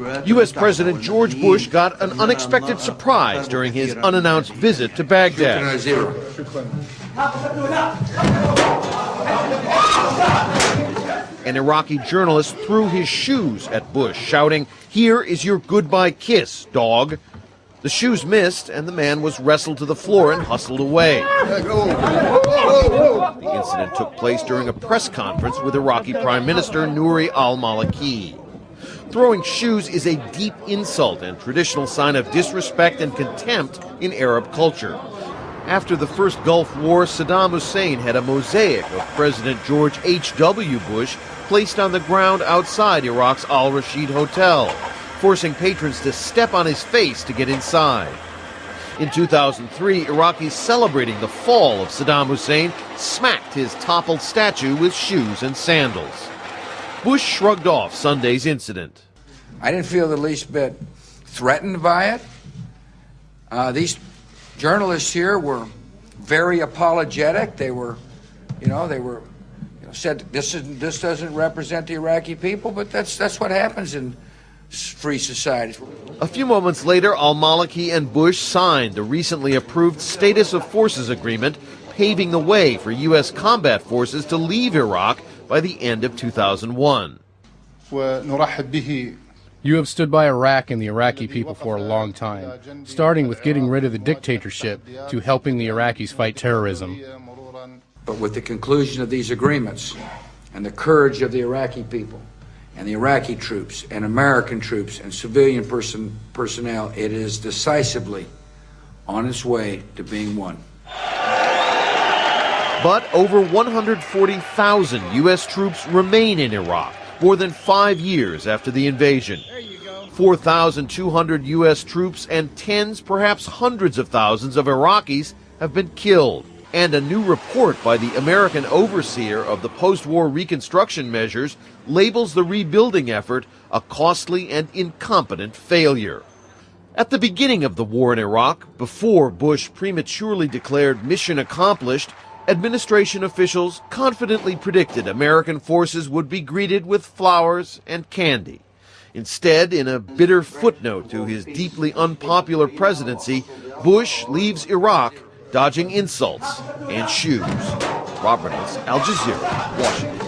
U.S. President George Bush got an unexpected surprise during his unannounced visit to Baghdad. An Iraqi journalist threw his shoes at Bush, shouting, "Here is your goodbye kiss, dog." The shoes missed, and the man was wrestled to the floor and hustled away. The incident took place during a press conference with Iraqi Prime Minister Nouri al-Maliki. Throwing shoes is a deep insult and traditional sign of disrespect and contempt in Arab culture. After the first Gulf War, Saddam Hussein had a mosaic of President George H.W. Bush placed on the ground outside Iraq's Al-Rashid Hotel, forcing patrons to step on his face to get inside. In 2003, Iraqis celebrating the fall of Saddam Hussein smacked his toppled statue with shoes and sandals. Bush shrugged off Sunday's incident. I didn't feel the least bit threatened by it. These journalists here were very apologetic. They said this doesn't represent the Iraqi people, but that's what happens in free societies. A few moments later, al-Maliki and Bush signed the recently approved Status of Forces agreement, paving the way for U.S. combat forces to leave Iraq by the end of 2001. You have stood by Iraq and the Iraqi people for a long time, starting with getting rid of the dictatorship to helping the Iraqis fight terrorism. But with the conclusion of these agreements and the courage of the Iraqi people and the Iraqi troops and American troops and civilian personnel, it is decisively on its way to being won. But over 140,000 U.S. troops remain in Iraq, more than 5 years after the invasion. 4,200 U.S. troops and tens, perhaps hundreds of thousands of Iraqis have been killed. And a new report by the American overseer of the post-war reconstruction measures labels the rebuilding effort a costly and incompetent failure. At the beginning of the war in Iraq, before Bush prematurely declared mission accomplished, administration officials confidently predicted American forces would be greeted with flowers and candy. Instead, in a bitter footnote to his deeply unpopular presidency, Bush leaves Iraq dodging insults and shoes. Rob Reynolds, Al Jazeera, Washington.